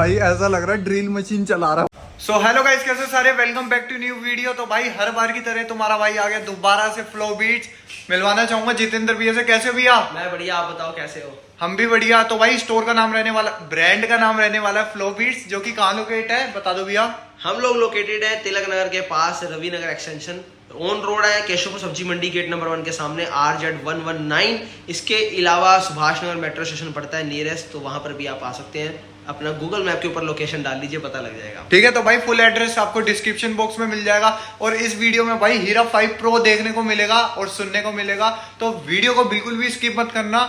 भाई ऐसा लग रहा है ड्रिल मशीन चला रहा हूँ। सो हेलो गाइस, कैसे सारे, welcome back to new video. तो भाई हर बार की तरह तुम्हारा भाई आ गया दोबारा से फ्लो बीट्स। मिलवाना चाहूंगा जितेंद्र भैया से। कैसे हो भैया? मैं बढ़िया, आप बताओ कैसे हो? हम भी बढ़िया। तो भाई स्टोर का नाम रहने वाला, ब्रांड का नाम रहने वाला है फ्लो बीट्स, जो कि कहाँ लोकेट है बता दो भैया। हम लोग लोकेटेड है तिलक नगर के पास, रवि नगर एक्सटेंशन ऑन रोड है, केशवपुर सब्जी मंडी गेट नंबर 1 के सामने, RZ119। इसके अलावा सुभाष नगर मेट्रो स्टेशन पड़ता है नियरेस्ट, तो वहां पर भी आप आ सकते हैं। अपना गूगल मैप के ऊपर लोकेशन डाल लीजिए, पता लग जाएगा। ठीक है, तो भाई फुल एड्रेस आपको डिस्क्रिप्शन बॉक्स में मिल जाएगा। और इस वीडियो में भाई हीरा 5 प्रो देखने को मिलेगा और सुनने को मिलेगा, तो वीडियो को बिल्कुल भी स्किप मत करना।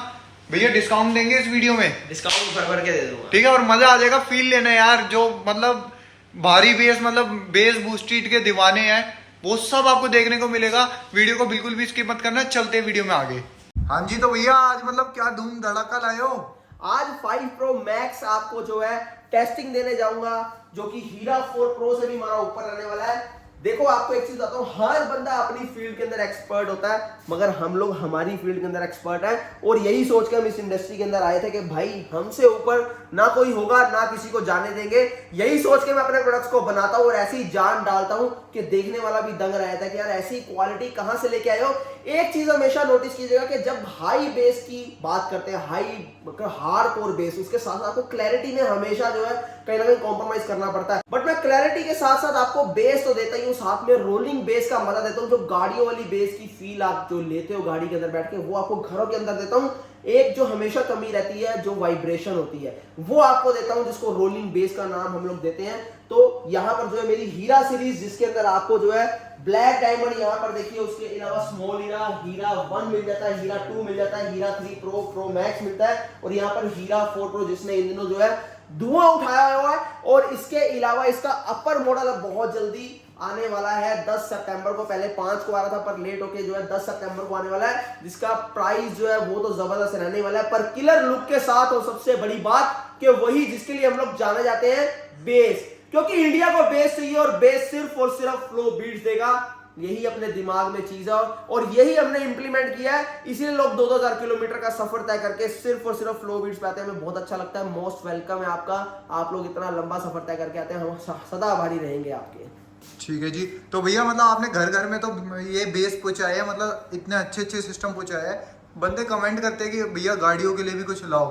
भैया डिस्काउंट देंगे इस वीडियो में, डिस्काउंट भर भर के दे दूंगा। ठीक है, और मजा आ जाएगा। फील लेना यार, जो मतलब भारी बेस, मतलब बेस बूस्टेड के दीवाने हैं, वो सब आपको देखने को मिलेगा। वीडियो को बिल्कुल भी स्किप मत करना। चलते हैं वीडियो में आगे। हाँ जी, तो भैया आज मतलब क्या धूम धड़ाका लाए हो? आज 5 प्रो मैक्स आपको जो है टेस्टिंग देने जाऊंगा, जो कि हीरा 4 प्रो से भी हमारा ऊपर रहने वाला है। देखो, आपको एक चीज बताता हूँ, हर बंदा अपनी फील्ड के अंदर एक्सपर्ट होता है, मगर हम लोग हमारी फील्ड के अंदर एक्सपर्ट हैं। और यही सोच के हम इस इंडस्ट्री के अंदर आए थे कि भाई हमसे ऊपर ना कोई होगा, ना किसी को जाने देंगे। यही सोच के मैं अपने प्रोडक्ट्स को बनाता हूँ और ऐसी जान डालता हूँ कि देखने वाला भी दंग रहता है कि यार ऐसी क्वालिटी कहां से लेके आए हो। एक चीज हमेशा नोटिस कीजिएगा कि जब हाई बेस की बात करते हैं, हाई हार्ड कोर बेस, उसके साथ साथ आपको क्लैरिटी में हमेशा जो है कहीं ना कहीं कॉम्प्रोमाइज करना पड़ता है। बट मैं क्लैरिटी के साथ साथ आपको बेस तो देता ही हूँ, साथ में रोलिंग बेस का मजा देता हूँ। जो गाड़ियों वाली बेस की फील आप जो लेते हो गाड़ी के अंदर बैठ के, वो आपको घरों के अंदर देता हूँ। एक जो हमेशा कमी रहती है, जो वाइब्रेशन होती है, वो आपको देता हूं, जिसको रोलिंग बेस का नाम हम लोग देते हैं। तो यहाँ पर जो है मेरी हीरा सीरीज, जिसके अंदर आपको जो है ब्लैक डायमंड यहाँ पर देखिए, उसके अलावा स्मॉल हीरा, हीरा 1 मिल जाता है, हीरा 2 मिल जाता है, हीरा 3 प्रो, प्रो मैक्स मिलता है, और यहाँ पर हीरा 4 प्रो जिसने इन दिनों जो है धुआं उठाया हुआ है। और इसके अलावा इसका अपर मॉडल अब बहुत जल्दी आने वाला है, 10 सितंबर को। पहले 5 को आ रहा था, पर लेट होके जो है 10 सितंबर को आने वाला है, जिसका प्राइस जो है वो तो जबरदस्त रहने वाला है, पर किलर लुक के साथ। और सबसे बड़ी बात कि वही जिसके लिए हम लोग जाने जाते हैं, बेस, क्योंकि इंडिया को बेस चाहिए, और बेस सिर्फ और सिर्फ फ्लो बीट्स देगा। यही अपने दिमाग में चीज है, और यही हमने इंप्लीमेंट किया है। इसीलिए लोग 2-2000 किलोमीटर का सफर तय करके सिर्फ और सिर्फ फ्लो बीट्स पे आते हैं। हमें बहुत अच्छा लगता है, मोस्ट वेलकम है आपका। आप लोग इतना लंबा सफर तय करके आते हैं, हम सदा आभारी रहेंगे आपके। ठीक है जी। तो भैया मतलब आपने घर घर में तो ये बेस पहुंचाया है, मतलब इतने अच्छे अच्छे सिस्टम पहुंचाया है। बंदे कमेंट करते हैं कि भैया गाड़ियों के लिए भी कुछ लाओ।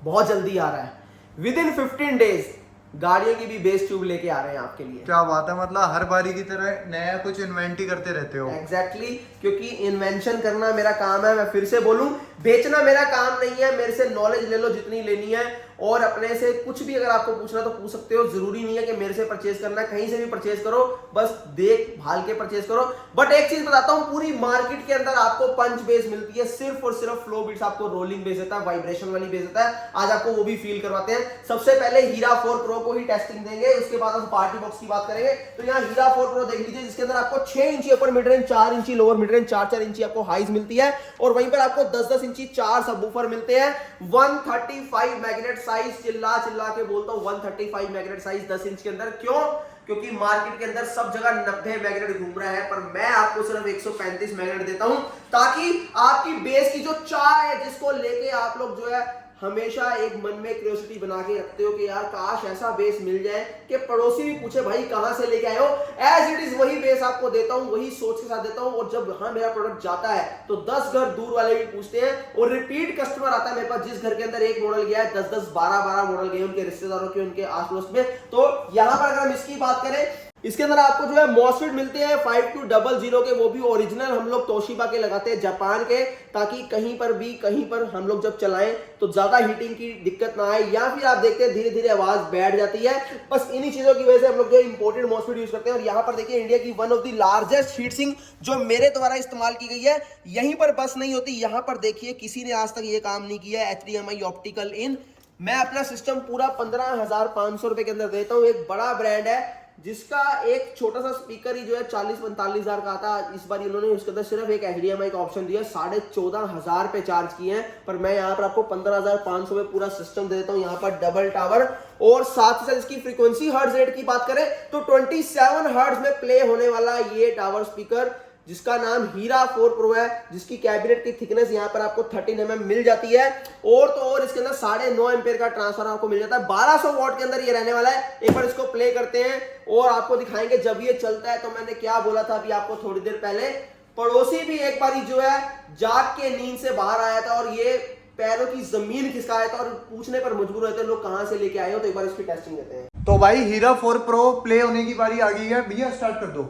बहुत जल्दी आ रहा है, विद इन 15 डेज गाड़ियों की भी बेस ट्यूब लेके आ रहे हैं आपके लिए। क्या बात है, मतलब हर बारी की तरह नया कुछ इन्वेंट ही करते रहते हो। एग्जैक्टली, क्योंकि इन्वेंशन करना मेरा काम है। मैं फिर से बोलूं, बेचना मेरा काम नहीं है। मेरे से नॉलेज ले लो जितनी लेनी है, और अपने से कुछ भी अगर आपको पूछना तो पूछ सकते हो। जरूरी नहीं है कि मेरे से परचेज करना है, कहीं से भी परचेज करो, बस देख भाल के परचेज करो। बट एक चीज बताता हूं, पूरी मार्केट के अंदर आपको पंच बेस मिलती है, सिर्फ और सिर्फ फ्लो बीट्स आपको रोलिंग बेस देता है, वाइब्रेशन वाली बेस देता है। आज आपको वो भी फील करवाते हैं। सबसे पहले हीरा 4 प्रो को ही टेस्टिंग देंगे, उसके बाद हम पार्टी बॉक्स की बात करेंगे। तो यहाँ हीरा 4 प्रो देख लीजिए, जिसके अंदर आपको 6 इंची अपर मिड रेंज, 4 इंची लोअर मिड रेंज, 4-4 इंची आपको हाइज मिलती है, और वहीं पर आपको 10-10 इंची 4 सबवूफर मिलते हैं। 135 मैग्नेट साइज, चिल्ला के बोलता हूं, 135 मैग्नेट साइज 10 इंच के अंदर। क्यों? क्योंकि मार्केट के अंदर सब जगह 90 मैग्नेट घूम रहा है, पर मैं आपको सिर्फ 135 मैग्नेट देता हूं, ताकि आपकी बेस की जो चाह है, जिसको लेके आप लोग जो है हमेशा एक मन में क्यूरियोसिटी बना के रखते हो कि यार काश ऐसा बेस मिल जाए कि पड़ोसी भी पूछे भाई कहां से लेके आए हो, एज इट इज वही बेस आपको देता हूं, वही सोच के साथ देता हूं। और जब हाँ मेरा प्रोडक्ट जाता है तो 10 घर दूर वाले भी पूछते हैं, और रिपीट कस्टमर आता है मेरे पास। जिस घर के अंदर एक मॉडल गया है, 10-10 12-12 मॉडल गए उनके रिश्तेदारों के, उनके आस पड़ोस में। तो यहां पर अगर हम इसकी बात करें, इसके अंदर आपको जो है मॉसफेट मिलते हैं 5200 के, वो भी ओरिजिनल हम लोग तोशिबा के लगाते हैं, जापान के, ताकि कहीं पर हम लोग जब चलाएं तो ज्यादा हीटिंग की दिक्कत ना आए, या फिर आप देखते हैं धीरे धीरे आवाज बैठ जाती है। बस इन्हीं चीजों की वजह से हम लोग जो इंपोर्टेड मॉसफेट यूज करते हैं। और यहाँ पर देखिए, इंडिया की one of the largest heat sink जो मेरे द्वारा इस्तेमाल की गई है, यहीं पर बस नहीं होती, यहाँ पर देखिए किसी ने आज तक ये काम नहीं किया है। HDMI ऑप्टिकल इन, मैं अपना सिस्टम पूरा 15,500 रुपए के अंदर देता हूँ। एक बड़ा ब्रांड है जिसका एक छोटा सा स्पीकर ही जो है 40-45 हजार का आता है। इस बार इन्होंने उसके अंदर सिर्फ एक HDMI का ऑप्शन दिया, 14,500 पे चार्ज किए हैं, पर मैं यहाँ पर आपको 15,500 में पूरा सिस्टम दे देता हूँ। यहाँ पर डबल टावर, और साथ ही साथ इसकी फ्रीक्वेंसी हर्ट्ज रेट की बात करें तो 27 हर्ट्ज में प्ले होने वाला ये टावर स्पीकर, जिसका नाम हीरा 4 प्रो है, जिसकी कैबिनेट की थिकनेस यहाँ पर आपको 13 mm मिल जाती है। और तो और इसके अंदर 9.5 एम्पेयर का ट्रांसफर आपको मिल जाता है। 1200 वॉट के अंदर ये रहने वाला है। एक बार इसको प्ले करते हैं और आपको दिखाएंगे जब ये चलता है। तो मैंने क्या बोला था अभी आपको थोड़ी देर पहले, पड़ोसी भी एक बार जो है जाग के नींद से बाहर आया था और ये पैरों की जमीन खिसकाया था और पूछने पर मजबूर रहते लोग कहां से लेके आए हो। तो एक बार इसकी टेस्टिंग लेते हैं। तो भाई हीरा 4 प्रो प्ले होने की बारी आ गई है। भैया स्टार्ट कर दो।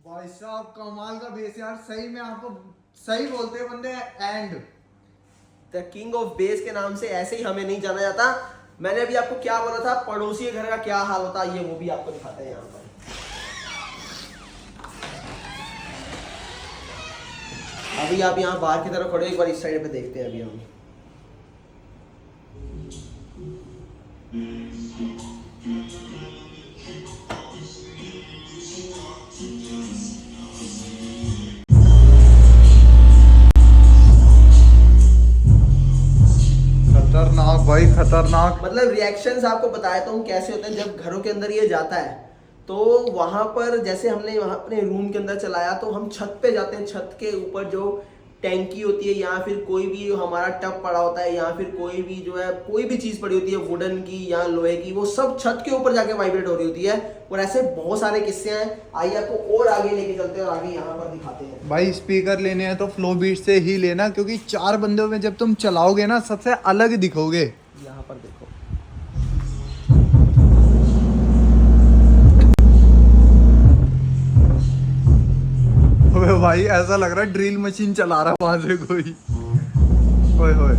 भाई साहब कमाल का बेस यार, सही में आपको सही बोलते हैं बंदे। And the king of base के नाम से ऐसे ही हमें नहीं जाना जाता। मैंने अभी आपको क्या बोला था, पड़ोसी के घर का क्या हाल होता है, ये वो भी आपको दिखाते हैं यहाँ पर। अभी आप यहाँ बाहर की तरफ खड़े, एक बार इस साइड पे देखते हैं अभी हम। खतरनाक भाई खतरनाक। मतलब रिएक्शंस आपको बताया तो हूँ कैसे होते हैं जब घरों के अंदर ये जाता है। तो वहां पर जैसे हमने वहां अपने रूम के अंदर चलाया तो हम छत पे जाते हैं। छत के ऊपर जो टैंकी होती है या फिर कोई भी हमारा टब पड़ा होता है या फिर कोई भी जो है कोई भी चीज पड़ी होती है वुडन की या लोहे की, वो सब छत के ऊपर जाके वाइब्रेट हो रही होती है। और ऐसे बहुत सारे किस्से हैं। आइए आपको और आगे लेके चलते हैं और आगे यहाँ पर दिखाते हैं। भाई स्पीकर लेने हैं तो फ्लो बीट से ही लेना, क्योंकि 4 बंदों में जब तुम चलाओगे ना सबसे अलग दिखोगे। यहाँ पर देखो, ओए भाई ऐसा लग रहा है ड्रिल मशीन चला रहा है वहां से कोई। ओए होए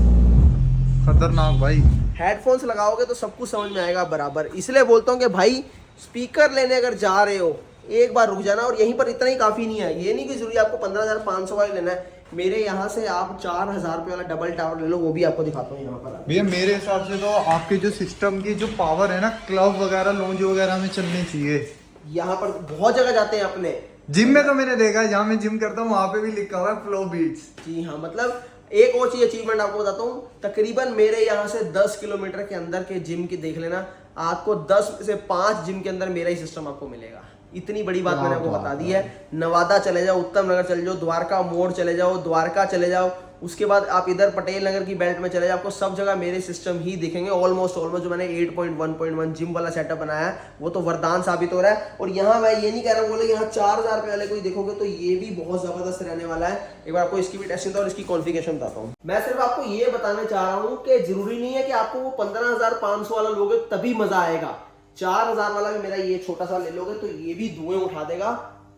खतरनाक भाई। हेडफोन्स लगाओगे तो सब कुछ समझ में आएगा बराबर। इसलिए बोलता हूँ कि भाई स्पीकर लेने अगर जा रहे हो एक बार रुक जाना। और यहीं पर इतना ही काफी नहीं है। ये नहीं कि जरूरी आपको 15,500 वाला लेना है। मेरे यहाँ से आप 4,000 रुपये वाला डबल टावर ले लो, वो भी आपको दिखाता हूँ यहाँ पर। भैया मेरे हिसाब से तो आपके जो सिस्टम की जो पावर है ना, क्लब वगैरह लॉन्ज वगैरह में चलनी चाहिए। यहाँ पर बहुत जगह जाते हैं अपने। जिम में तो मैंने देखा है, जहाँ मैं जिम करता हूँ वहां पे भी लिखा हुआ है फ्लो बीट्स। जी हाँ, मतलब एक और चीज अचीवमेंट आपको बताता हूँ। तकरीबन मेरे यहाँ से 10 किलोमीटर के अंदर के जिम की देख लेना, आपको 10 से 5 जिम के अंदर मेरा ही सिस्टम आपको मिलेगा। इतनी बड़ी बात मैंने आपको बता दी है। नवादा चले जाओ, उत्तम नगर चले जाओ, द्वारका मोड़ चले जाओ, द्वारका चले जाओ, उसके बाद आप इधर पटेल नगर की बेल्ट में चले जाओ, आपको सब जगह मेरे सिस्टम ही दिखेंगे। ऑलमोस्ट जो मैंने 8.1.1 जिम वाला सेटअप बनाया है वो तो वरदान साबित हो रहा है। और यहाँ मैं ये नहीं कह रहा हूँ बोले यहाँ 4,000 रुपये वाले कोई देखोगे तो ये भी बहुत जबरदस्त रहने वाला है। एक बार आपको इसकी भी टेस्टिंग और इसकी कॉन्फ़िगरेशन बताता हूँ। मैं सिर्फ आपको ये बताना चाह रहा हूँ कि जरूरी नहीं है कि आपको वो 15,500 वाला लोगे तभी मजा आएगा। 4,000 वाला भी मेरा ये छोटा सा ले लोगे तो ये भी धुएं उठा देगा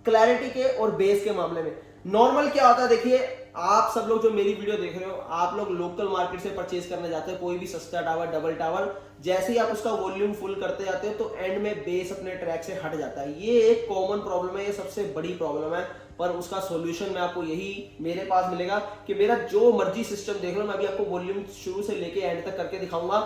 क्लैरिटी के और बेस के मामले में। नॉर्मल क्या होता है, देखिए आप सब लोग जो मेरी वीडियो देख रहे हो, आप लोग लोकल मार्केट से परचेज करने जाते हैं कोई भी सस्ता टावर, डबल टावर, जैसे ही आप उसका वॉल्यूम फुल करते जाते हो तो एंड में बेस अपने ट्रैक से हट जाता है। ये एक कॉमन प्रॉब्लम है, ये सबसे बड़ी प्रॉब्लम है। पर उसका सॉल्यूशन में आपको यही मेरे पास मिलेगा कि मेरा जो मर्जी सिस्टम देख लो, मैं अभी आपको वॉल्यूम शुरू से लेके एंड तक करके दिखाऊंगा।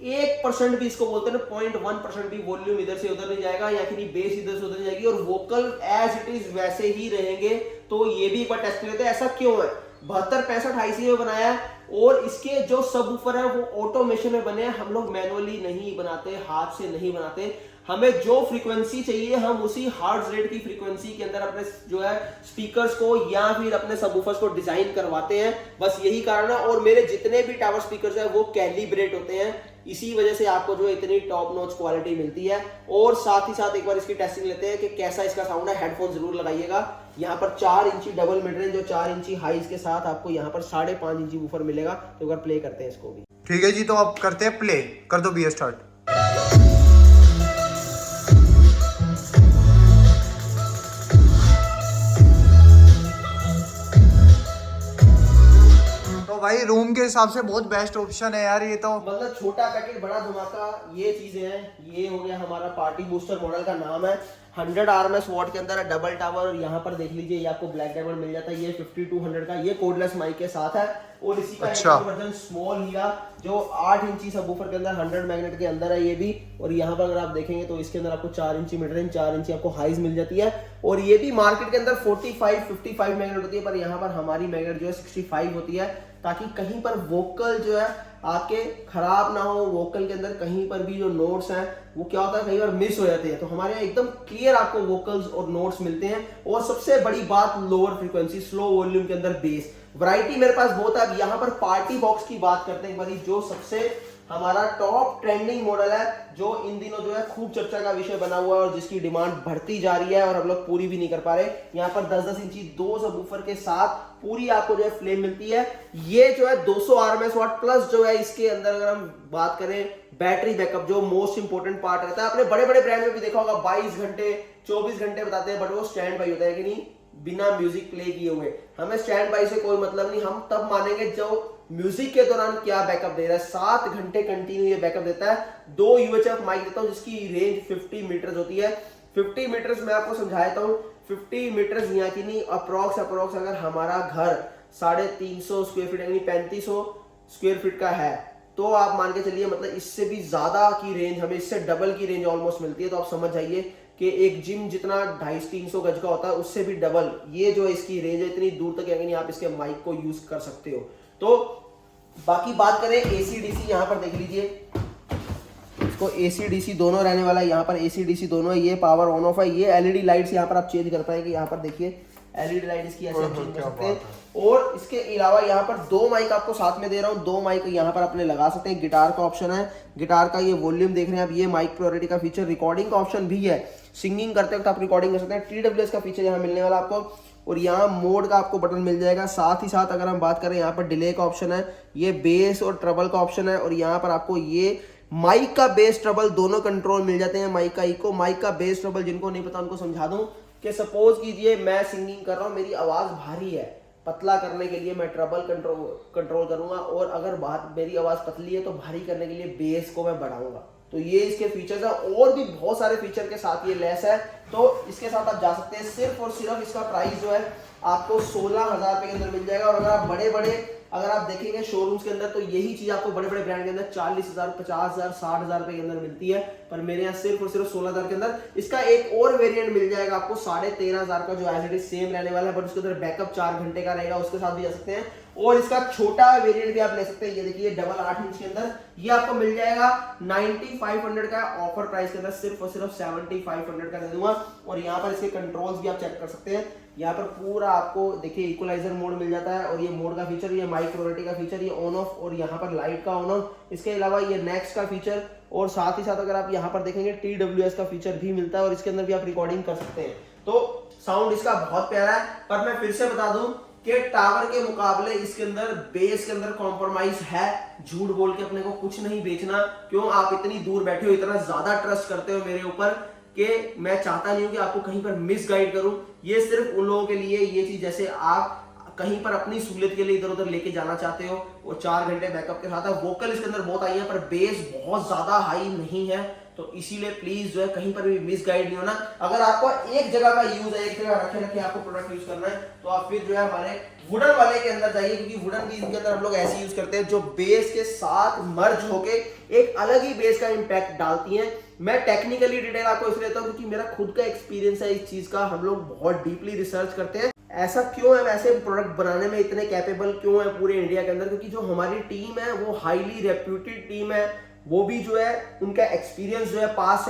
1% भी इसको बोलते हैं ना, 0.1% भी वॉल्यूम इधर से उधर नहीं जाएगा, या फिर बेस इधर से उधर नहीं जाएगी और वोकल एज इट इज वैसे ही रहेंगे। तो ये भी एक बार टेस्ट लेते हैं ऐसा क्यों है। 7265 IC में बनाया है और इसके जो सबवूफर है वो ऑटोमेशन में बने हैं। हम लोग मैनुअली नहीं बनाते, हाथ से नहीं बनाते। हमें जो फ्रीक्वेंसी चाहिए हम उसी हार्ट रेट की फ्रीक्वेंसी के अंदर अपने जो है स्पीकर्स को या फिर अपने सबवूफर्स को डिजाइन करवाते हैं। बस यही कारण है। और मेरे जितने भी टावर स्पीकर्स हैं वो कैलिब्रेट होते हैं, इसी वजह से आपको जो इतनी टॉप नॉच क्वालिटी मिलती है। और साथ ही साथ एक बार इसकी टेस्टिंग लेते हैं कि कैसा इसका साउंड है। हेडफोन जरूर लगाइएगा। यहाँ पर 4 इंची डबल मिड रेंज और 4 इंची हाइज के साथ आपको यहाँ पर 5.5 इंची वूफर मिलेगा। तो एक बार प्ले करते हैं इसको भी। ठीक है जी, तो अब करते हैं प्ले। कर दो भैया स्टार्ट। भाई रूम के हिसाब से बहुत बेस्ट ऑप्शन है यार ये तो। मतलब छोटा पैकेट बड़ा धमाका, ये चीजें हैं। ये हो गया हमारा पार्टी बूस्टर मॉडल का नाम है। 100 RMS वॉट के अंदर है, डबल टावर। और यहाँ पर देख लीजिए ये आपको ब्लैक डायमंड मिल जाता है, ये 5200 का, ये कोडलेस माइक के साथ है। और इसी का अच्छा। एक वर्जन स्मॉल हिया जो 8 इंची सबवूफर के अंदर 100 मैग्नेट के अंदर है ये भी। और यहाँ पर अगर आप देखेंगे तो इसके अंदर आपको 4 इंची मिड रेंज, 4 इंची आपको हाइज मिल जाती है। और ये भी मार्केट के अंदर 45-55 मैग्नेट होती है, पर यहाँ पर हमारी मैग्नेट जो है 65 होती है, ताकि कहीं पर वोकल जो है आपके खराब ना हो। वोकल के अंदर कहीं पर भी जो नोट्स हैं वो क्या होता है कई बार मिस हो जाते हैं, तो हमारे यहाँ एकदम क्लियर आपको वोकल्स और नोट्स मिलते हैं। और सबसे बड़ी बात लोअर फ्रीक्वेंसी स्लो वॉल्यूम के अंदर बेस वैरायटी मेरे पास बहुत है। अब यहाँ पर पार्टी बॉक्स की बात करते हैं एक बारी, जो सबसे हमारा टॉप ट्रेंडिंग मॉडल है, जो इन दिनों जो है खूब चर्चा का विषय बना हुआ है और जिसकी डिमांड बढ़ती जा रही है और हम लोग पूरी भी नहीं कर पा रहे। यहाँ पर 10-10 इंची 2 सबवूफर के साथ पूरी आपको जो है फ्लेम मिलती है। ये जो है 200 RMS वॉट प्लस जो है इसके अंदर अगर हम बात करें बैटरी बैकअप, जो मोस्ट इंपोर्टेंट पार्ट रहता है। आपने बड़े बड़े ब्रांड में भी देखा होगा 22 घंटे 24 घंटे बताते हैं, बट वो स्टैंड बाई होता है कि नहीं, बिना म्यूजिक प्ले किए हुए। हमें स्टैंड बाई से कोई मतलब नहीं, हम तब मानेंगे जो म्यूजिक के दौरान क्या बैकअप दे रहा है। 7 घंटे कंटिन्यू ये बैकअप देता है। 2 UHF माइक देता हूं जिसकी रेंज 50 मीटर होती है। 50 मीटर्स मैं आपको समझाता हूं, 50 मीटर्स यहाँ की नहीं, अप्रोक्स अगर हमारा घर 350 स्क्वायर फीट यानी 3500 स्क्वायर फीट का है, तो आप मान के चलिए मतलब इससे भी ज्यादा की रेंज, हमें इससे डबल की रेंज ऑलमोस्ट मिलती है। तो आप समझ जाइए कि एक जिम जितना 250-300 गज का होता है उससे भी डबल ये जो इसकी रेंज है, इतनी दूर तक यानी आप इसके माइक को यूज कर सकते हो। तो बाकी बात करें AC DC, यहाँ पर देख लीजिए इसको AC DC दोनों रहने वाला है। यहाँ पर AC DC दोनों है, ये पावर ऑन ऑफ है। ये LED लाइट्स यहाँ पर आप चेंज कर पाएंगे, यहाँ पर देखिए LED लाइट इसकी ऐसे आप चेंज कर सकते हैं। और इसके अलावा यहाँ पर 2 माइक आपको साथ में दे रहा हूँ, 2 माइक यहाँ पर अपने लगा सकते हैं। गिटार का ऑप्शन है, गिटार का ये वॉल्यूम देख रहे हैं आप, ये माइक प्रायोरिटी का फीचर। रिकॉर्डिंग का ऑप्शन भी है, सिंगिंग करते वक्त आप रिकॉर्डिंग कर सकते हैं। TWS का फीचर यहाँ मिलने वाला आपको। और यहाँ मोड का आपको बटन मिल जाएगा। साथ ही साथ अगर हम बात करें यहाँ पर डिले का ऑप्शन है, ये बेस और ट्रबल का ऑप्शन है। और यहाँ पर आपको ये माइक का बेस ट्रबल दोनों कंट्रोल मिल जाते हैं। माइक का इको, माइक का बेस ट्रबल, जिनको नहीं पता उनको समझा दूं कि सपोज कीजिए मैं सिंगिंग कर रहा हूँ, मेरी आवाज भारी है, पतला करने के लिए मैं ट्रबल कंट्रोल करूंगा, और अगर मेरी आवाज पतली है तो भारी करने के लिए बेस को मैं बढ़ाऊंगा। तो ये इसके फीचर्स है, और भी बहुत सारे फीचर के साथ ये लेस है। तो इसके साथ आप जा सकते हैं। सिर्फ और सिर्फ इसका प्राइस जो है आपको 16,000 रुपए के अंदर मिल जाएगा। और अगर आप अगर आप देखेंगे शोरूम्स के अंदर तो यही चीज आपको बड़े बड़े ब्रांड के अंदर 40,000, 50,000, 60,000 रुपए के अंदर मिलती है, पर मेरे यहाँ सिर्फ और सिर्फ 16,000 के अंदर। इसका एक और वेरिएंट मिल जाएगा आपको 13,500 का, जो एज इट इज सेम रहने वाला है, बट उसके अंदर बैकअप 4 घंटे का रहेगा, उसके साथ भी जा सकते हैं। और इसका छोटा वेरिएंट भी आप ले सकते हैं, ये देखिए डबल 8 इंच के अंदर, ये आपको मिल जाएगा 9500 का ऑफर प्राइस के अंदर, सिर्फ और सिर्फ 7500 का दे दूंगा। और यहाँ पर इसके कंट्रोल्स भी आप चेक कर सकते हैं। यहाँ पर पूरा आपको देखिए इक्वलाइजर मोड मिल जाता है, और ये मोड का फीचर, ये माइक प्रायोरिटी का फीचर, ये ऑन ऑफ, और यहाँ पर लाइट का ऑन ऑफ। इसके अलावा ये नेक्स्ट का फीचर, और साथ ही साथ अगर आप यहाँ पर देखेंगे TWS का फीचर भी मिलता है, और इसके अंदर भी आप रिकॉर्डिंग कर सकते हैं। तो साउंड इसका बहुत प्यारा है। पर मैं फिर से बता दूं कि टावर के मुकाबले इसके अंदर बेस के अंदर कॉम्प्रोमाइज है। झूठ बोल के अपने को कुछ नहीं बेचना। क्यों आप इतनी दूर बैठे हो, इतना ज्यादा ट्रस्ट करते हो मेरे ऊपर कि मैं चाहता नहीं हूं कि आपको कहीं पर मिस गाइड करूं। ये सिर्फ उन लोगों के लिए ये चीज, जैसे आप कहीं पर अपनी सहूलियत के लिए इधर उधर लेके जाना चाहते हो, वो 4 घंटे बैकअप के साथ है। वोकल इसके अंदर बहुत आई है, पर बेस बहुत ज्यादा हाई नहीं है, तो इसीलिए प्लीज जो है कहीं पर भी मिस गाइड नहीं होना। अगर आपको एक जगह का यूज है, एक जगह रखे आपको प्रोडक्ट यूज करना है, तो आप फिर जो है हमारे वुडन वाले के अंदर जाइए, क्योंकि वुडन भी इनके अंदर हम लोग ऐसे यूज करते हैं जो बेस के साथ मर्ज होके एक अलग ही बेस का इंपैक्ट डालती हैं। मैं टेक्निकली डिटेल आपको इसलिए देता हूं क्योंकि मेरा खुद का एक्सपीरियंस है इस चीज का। हम लोग बहुत डीपली रिसर्च करते हैं। ऐसा क्यों है, ऐसे प्रोडक्ट बनाने में इतने कैपेबल क्यों है पूरे इंडिया के अंदर, क्योंकि जो हमारी टीम है वो हाईली रेप्यूटेड टीम है। वो भी जो है उनका एक्सपीरियंस जो है पास्ट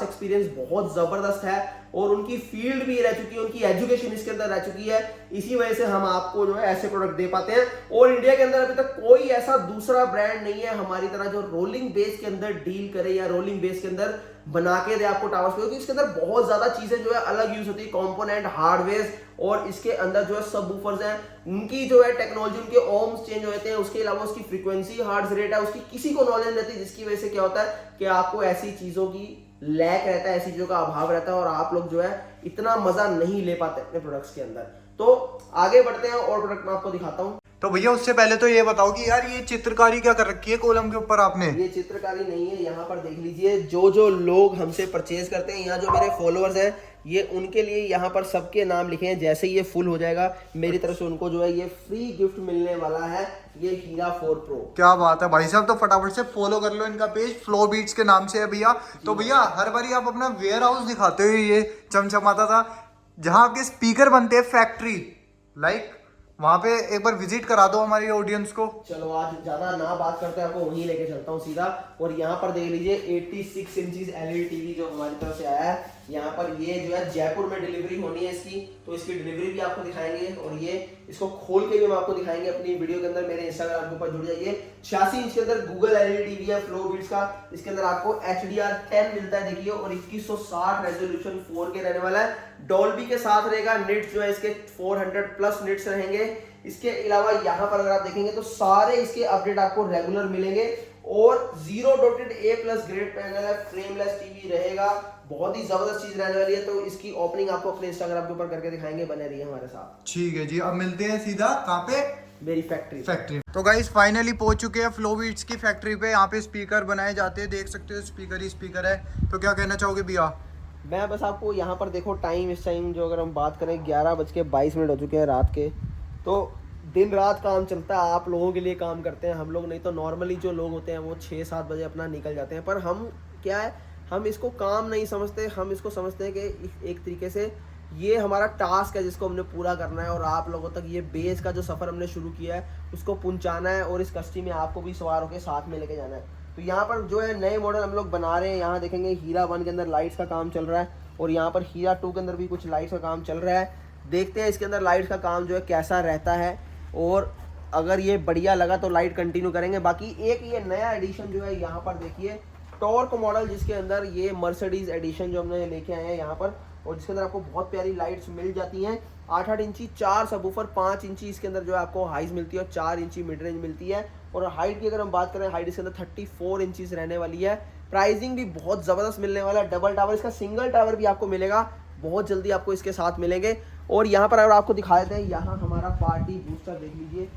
एक्सपीरियंस बहुत जबरदस्त है, और उनकी फील्ड भी रह चुकी है, उनकी एजुकेशन इसके अंदर रह चुकी है। इसी वजह से हम आपको जो है ऐसे प्रोडक्ट दे पाते हैं। और इंडिया के अंदर अभी तक कोई ऐसा दूसरा ब्रांड नहीं है हमारी तरह जो रोलिंग बेस के अंदर डील करे या रोलिंग बेस के अंदर बना के दे आपको टावर्स पे, क्योंकि इसके अंदर बहुत ज्यादा चीजें जो है अलग यूज होती है, कंपोनेंट, हार्डवेयर, और इसके अंदर जो है सब वूफर्स हैं, उनकी जो है टेक्नोलॉजी, उनके ओम्स चेंज होते हैं। उसके अलावा उसकी फ्रीक्वेंसी, हार्ट्ज रेट है, उसकी किसी को नॉलेज रहती है, जिसकी वजह से क्या होता है कि आपको ऐसी चीजों की लैक रहता है, ऐसी चीजों का अभाव रहता है, और आप लोग जो है इतना मजा नहीं ले पाते अपने प्रोडक्ट्स के अंदर। तो आगे बढ़ते हैं और प्रोडक्ट मैं आपको दिखाता हूँ। तो भैया उससे पहले तो ये बताओ कि यार ये चित्रकारी क्या कर रखी है कॉलम के ऊपर आपने? ये चित्रकारी नहीं है, यहाँ पर देख लीजिए जो लोग हमसे परचेज करते हैं, यहाँ जो मेरे फॉलोअर्स हैं, ये उनके लिए यहाँ पर सबके नाम लिखे हैं। जैसे ही ये फुल हो जाएगा मेरी तरफ से उनको जो है ये फ्री गिफ्ट मिलने वाला है, ये हीरा 4 प्रो। क्या बात है भाई साहब, तो फटाफट से फॉलो कर लो इनका पेज, फ्लो बीट्स के नाम से है भैया। तो भैया हर बारी आप अपना वेयर हाउस दिखाते हो, ये चमचमाता था जहाँ आपके स्पीकर बनते हैं, फैक्ट्री लाइक, वहां पे एक बार विजिट करा दो हमारी ऑडियंस को। चलो आज ज्यादा ना बात करते हैं, आपको वहीं लेके चलता हूँ सीधा। और यहाँ पर देख लीजिए 86 इंचीज एलईडी टीवी जो हमारी तरफ से आया है। यहाँ पर ये जो है जयपुर में डिलीवरी होनी है इसकी, तो इसकी डिलीवरी भी आपको दिखाएंगे और ये इसको खोल के भी हम आपको दिखाएंगे अपनी वीडियो के अंदर। मेरे इंस्टाग्राम के ऊपर जुड़ जाइए। 86 इंच के अंदर गूगल एलईडी टीवी है फ्लो बीट्स का। इसके अंदर आपको HDR10 मिलता है देखिए, और 2160 रेजोल्यूशन 4K रहने वाला है। डॉल्बी के साथ रहेगा। निट्स जो है इसके 400 प्लस निट्स रहेंगे। इसके अलावा यहाँ पर अगर आप देखेंगे तो सारे इसके अपडेट आपको रेगुलर मिलेंगे, और 0 डॉटेड A+ ग्रेड पैनल है, फ्रेमलेस टीवी रहेगा। बहुत ही जबरदस्त चीज रहने वाली है। तो इसकी ओपनिंग आपको अपने इंस्टाग्राम के ऊपर करके दिखाएंगे, बने रहिए हमारे साथ। ठीक है जी, अब मिलते हैं सीधा कहाँ पे? मेरी फैक्ट्री। तो गाइस फाइनली पहुंच चुके हैं फ्लो बीट्स की फैक्ट्री पे। यहाँ पे स्पीकर बनाए जाते हैं, देख सकते हो स्पीकर ही स्पीकर है। तो क्या कहना चाहोगे भैया? मैं बस आपको यहाँ पर देखो टाइम, इस टाइम जो अगर हम बात करें 11:22 हो चुके हैं रात के। तो दिन रात काम चलता है, आप लोगों के लिए काम करते हैं हम लोग। नहीं तो नॉर्मली जो लोग होते हैं वो 6-7 बजे अपना निकल जाते हैं। पर हम क्या है, हम इसको काम नहीं समझते, हम इसको समझते हैं कि एक तरीके से ये हमारा टास्क है जिसको हमने पूरा करना है, और आप लोगों तक ये बेस का जो सफ़र हमने शुरू किया है उसको पहुंचाना है, और इस कश्ती में आपको भी सवार होकर साथ में लेके जाना है। तो यहाँ पर जो है नए मॉडल हम लोग बना रहे हैं। यहाँ देखेंगे हीरा 1 के अंदर लाइट्स का काम चल रहा है, और यहाँ पर हीरा 2 के अंदर भी कुछ लाइट्स का काम चल रहा है। देखते हैं इसके अंदर लाइट्स का काम जो है कैसा रहता है, और अगर ये बढ़िया लगा तो लाइट कंटिन्यू करेंगे। बाकी एक ये नया एडिशन जो है यहाँ पर देखिए, टॉर्क मॉडल, जिसके अंदर ये मर्सिडीज एडिशन जो हमने लेके आए हैं यहाँ पर, और जिसके अंदर आपको बहुत प्यारी लाइट्स मिल जाती हैं। 8-8 इंची 4 सबवूफर, 5 इंची इसके अंदर जो है आपको हाइज मिलती है, और 4 इंची मिड रेंज मिलती है। और हाइट की अगर हम बात करें, हाइट इसके अंदर 34 इंचीज रहने वाली है। प्राइसिंग भी बहुत ज़बरदस्त मिलने वाला है। डबल टावर, इसका सिंगल टावर भी आपको मिलेगा, बहुत जल्दी आपको इसके साथ मिलेंगे। और यहाँ पर अगर आपको दिखा देते हैं, यहाँ हमारा पार्टी बूस्टर देख लीजिए,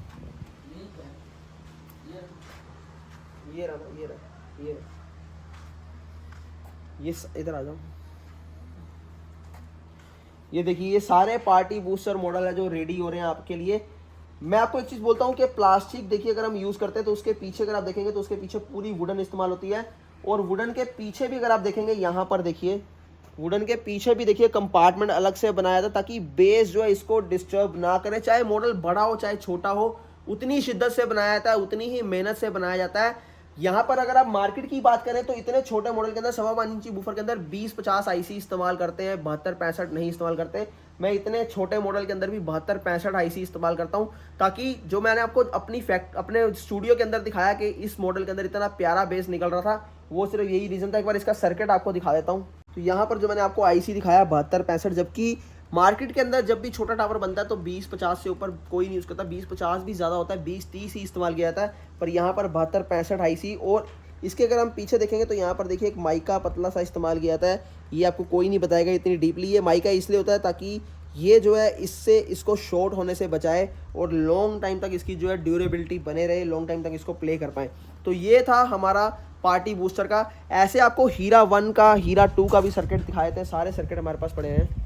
ये रहा, ये इधर आ जाओ। ये देखिए, ये सारे पार्टी बूस्टर मॉडल है जो रेडी हो रहे हैं आपके लिए। मैं आपको एक चीज़ बोलता हूँ कि प्लास्टिक देखिए अगर हम यूज़ करते हैं तो उसके पीछे अगर आप देखेंगे तो उसके पीछे पूरी वुडन इस्तेमाल होती है। और वुडन के पीछे भी अगर आप देखेंगे, यहाँ पर देखिए वुडन के पीछे भी देखिए कंपार्टमेंट अलग से बनाया था, ताकि बेस जो है इसको डिस्टर्ब ना करे। चाहे मॉडल बड़ा हो चाहे छोटा हो, उतनी शिद्दत से बनाया जाता है, उतनी ही मेहनत से बनाया जाता है। यहाँ पर अगर आप मार्केट की बात करें तो इतने छोटे मॉडल के अंदर 1.25 इंची बूफर के अंदर 20-50 आईसी इस्तेमाल करते हैं, 72-65 नहीं इस्तेमाल करते। मैं इतने छोटे मॉडल के अंदर भी 72-65 आईसी इस्तेमाल करता हूँ, ताकि जो मैंने आपको अपने स्टूडियो के अंदर दिखाया कि इस मॉडल के अंदर इतना प्यारा बेस निकल रहा था, वो सिर्फ यही रीज़न था। एक बार इसका सर्किट आपको दिखा देता हूँ। तो यहाँ पर जो मैंने आपको आईसी दिखाया 72-65, जबकि मार्केट के अंदर जब भी छोटा टावर बनता है तो 20-50 से ऊपर कोई नहीं यूज़ करता, 20-50 भी ज़्यादा होता है, 20-30 ही इस्तेमाल किया जाता है। पर यहाँ पर 72-65 आईसी, और इसके अगर हम पीछे देखेंगे तो यहाँ पर देखिए एक माइका पतला सा इस्तेमाल किया जाता है। ये आपको कोई नहीं बताएगा इतनी डीपली। ये माइका इसलिए होता है ताकि ये जो है इससे इसको शॉर्ट होने से बचाए, और लॉन्ग टाइम तक इसकी जो है ड्यूरेबिलिटी बने रहे, लॉन्ग टाइम तक इसको प्ले कर पाएँ। तो ये था हमारा पार्टी बूस्टर का। ऐसे आपको हीरा 1 का, हीरा 2 का भी सर्किट दिखाए थे, सारे सर्किट हमारे पास पड़े हैं।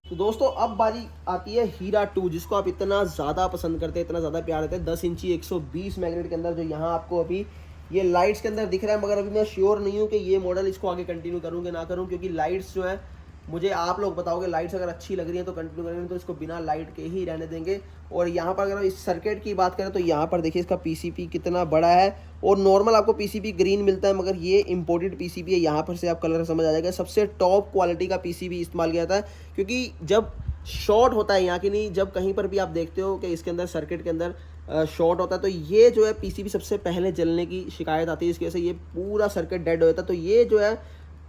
तो दोस्तों अब बारी आती है हीरा 2, जिसको आप इतना ज़्यादा पसंद करते हैं, इतना ज़्यादा प्यार देते हैं। 10 इंची 120 मैग्नेट के अंदर जो यहाँ आपको अभी ये लाइट्स के अंदर दिख रहा है, मगर अभी मैं श्योर नहीं हूँ कि ये मॉडल इसको आगे कंटिन्यू करूँ कि ना करूँ, क्योंकि लाइट्स जो है मुझे आप लोग बताओगे, लाइट्स अगर अच्छी लग रही हैं तो कंटिन्यू करेंगे, तो इसको बिना लाइट के ही रहने देंगे। और यहाँ पर अगर इस सर्किट की बात करें तो यहाँ पर देखिए इसका पीसीबी कितना बड़ा है, और नॉर्मल आपको पीसीबी ग्रीन मिलता है, मगर ये इंपोर्टेड पीसीबी है। यहाँ पर से आप कलर समझ आ जाएगा, सबसे टॉप क्वालिटी का पीसीबी इस्तेमाल किया जाता है, क्योंकि जब शॉर्ट होता है, यहाँ की नहीं, जब कहीं पर भी आप देखते हो कि इसके अंदर सर्किट के अंदर शॉर्ट होता है, तो ये जो है पीसीबी सबसे पहले जलने की शिकायत आती है, इसकी वजह से ये पूरा सर्किट डेड हो जाता है। तो ये जो है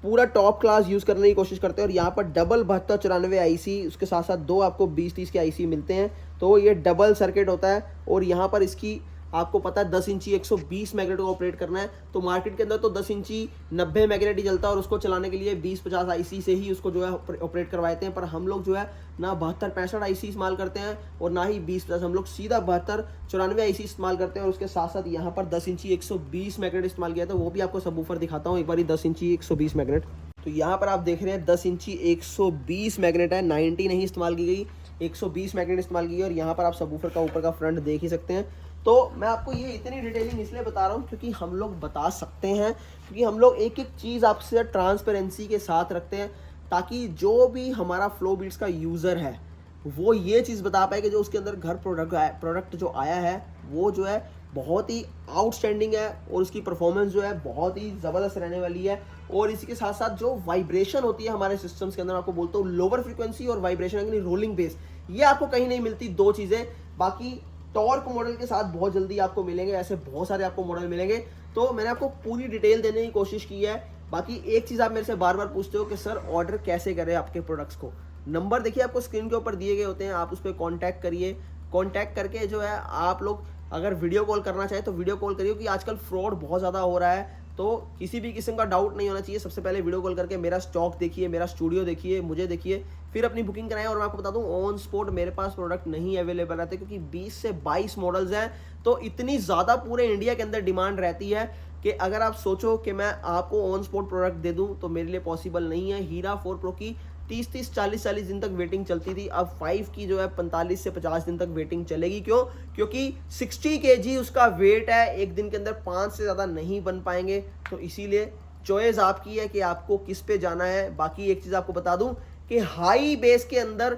पूरा टॉप क्लास यूज़ करने की कोशिश करते हैं। और यहाँ पर डबल 7294 आईसी, उसके साथ साथ 2 आपको 20-30 के आईसी मिलते हैं, तो ये डबल सर्किट होता है। और यहाँ पर इसकी आपको पता है 10 इंची 120 मैग्नेट को ऑपरेट करना है, तो मार्केट के अंदर तो 10 इंची 90 मैग्नेट ही चलता है और उसको चलाने के लिए 20-50 आईसी से ही उसको जो है ऑपरेट करवाते हैं। पर हम लोग जो है ना 72-65 आईसी इस्तेमाल करते हैं और ना ही 20-50, हम लोग सीधा 72-94 आईसी इस्तेमाल करते हैं। और उसके साथ साथ यहाँ पर 10 इंची 120 मैग्नेट इस्तेमाल किया था, वो भी आपको सबवूफर दिखाता हूँ एक बार। 10 इंची 120 मैग्नेट, तो यहाँ पर आप देख रहे हैं 10 इंची 120 मैग्नेट है, 90 नहीं इस्तेमाल की गई, 120 मैग्नेट इस्तेमाल की गई। और यहाँ पर आप सबवूफर का ऊपर का फ्रंट देख ही सकते हैं। तो मैं आपको ये इतनी डिटेलिंग इसलिए बता रहा हूँ क्योंकि हम लोग बता सकते हैं, क्योंकि हम लोग एक एक चीज़ आपसे ट्रांसपेरेंसी के साथ रखते हैं, ताकि जो भी हमारा फ्लो बीट्स का यूज़र है वो ये चीज़ बता पाए कि जो उसके अंदर घर प्रोडक्ट जो आया है वो जो है बहुत ही आउटस्टैंडिंग है और उसकी परफॉर्मेंस जो है बहुत ही ज़बरदस्त रहने वाली है। और इसी के साथ साथ जो वाइब्रेशन होती है हमारे सिस्टम्स के अंदर, आपको बोलता हूँ लोअर फ्रीक्वेंसी और वाइब्रेशन यानी रोलिंग बेस, ये आपको कहीं नहीं मिलती, दो चीज़ें। बाकी टॉर्क मॉडल के साथ बहुत जल्दी आपको मिलेंगे, ऐसे बहुत सारे आपको मॉडल मिलेंगे। तो मैंने आपको पूरी डिटेल देने की कोशिश की है। बाकी एक चीज़ आप मेरे से बार बार पूछते हो कि सर ऑर्डर कैसे करें आपके प्रोडक्ट्स को। नंबर देखिए आपको स्क्रीन के ऊपर दिए गए होते हैं, आप उस पर कॉन्टैक्ट करिए। कॉन्टैक्ट करके जो है आप लोग अगर वीडियो कॉल करना चाहें तो वीडियो कॉल करिए, क्योंकि आजकल फ्रॉड बहुत ज़्यादा हो रहा है। तो किसी भी किस्म का डाउट नहीं होना चाहिए। सबसे पहले वीडियो कॉल करके मेरा स्टॉक देखिए, मेरा स्टूडियो देखिए, मुझे देखिए, फिर अपनी बुकिंग कराएं। और मैं आपको बता दूं ऑन स्पॉट मेरे पास प्रोडक्ट नहीं अवेलेबल रहते, क्योंकि 20 से 22 मॉडल्स हैं। तो इतनी ज़्यादा पूरे इंडिया के अंदर डिमांड रहती है कि अगर आप सोचो कि मैं आपको ऑन स्पॉट प्रोडक्ट दे दूं तो मेरे लिए पॉसिबल नहीं है। हीरा 4 प्रो की 30-30, 40-40 दिन तक वेटिंग चलती थी, अब 5 की जो है 45 से 50 दिन तक वेटिंग चलेगी। क्यों? क्योंकि 60 kg उसका वेट है, एक दिन के अंदर 5 से ज़्यादा नहीं बन पाएंगे। तो इसीलिए चॉइस आपकी है कि आपको किस पे जाना है। बाकी एक चीज़ आपको बता दूं कि हाई बेस के अंदर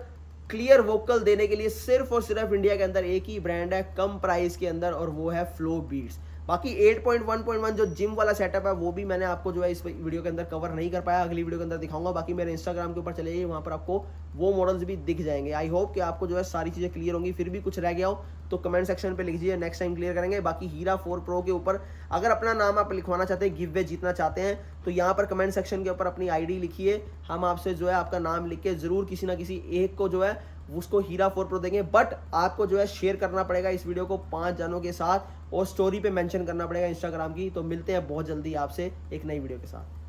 क्लियर वोकल देने के लिए सिर्फ और सिर्फ इंडिया के अंदर एक ही ब्रांड है कम प्राइस के अंदर, और वो है फ्लो बीट्स। बाकी 8.1.1 जो जिम वाला सेटअप है वो भी मैंने आपको जो है इस वीडियो के अंदर कवर नहीं कर पाया, अगली वीडियो के अंदर दिखाऊंगा। बाकी मेरे इंस्टाग्राम के ऊपर चले जाइए, वहाँ पर आपको वो मॉडल्स भी दिख जाएंगे। आई होप कि आपको जो है सारी चीज़ें क्लियर होंगी। फिर भी कुछ रह गया हो तो कमेंट सेक्शन पे लिख दीजिए, नेक्स्ट टाइम क्लियर करेंगे। बाकी हीरा 4 प्रो के ऊपर अगर अपना नाम आप लिखवाना चाहते हैं, गिव वे जीतना चाहते हैं, तो यहाँ पर कमेंट सेक्शन के ऊपर अपनी आईडी लिखिए। हम आपसे जो है आपका नाम लिख के ज़रूर किसी ना किसी एक को जो है उसको हीरा 4 प्रो देंगे। बट आपको जो है शेयर करना पड़ेगा इस वीडियो को 5 जनों के साथ और स्टोरी पे मेंशन करना पड़ेगा इंस्टाग्राम की। तो मिलते हैं बहुत जल्दी आपसे एक नई वीडियो के साथ।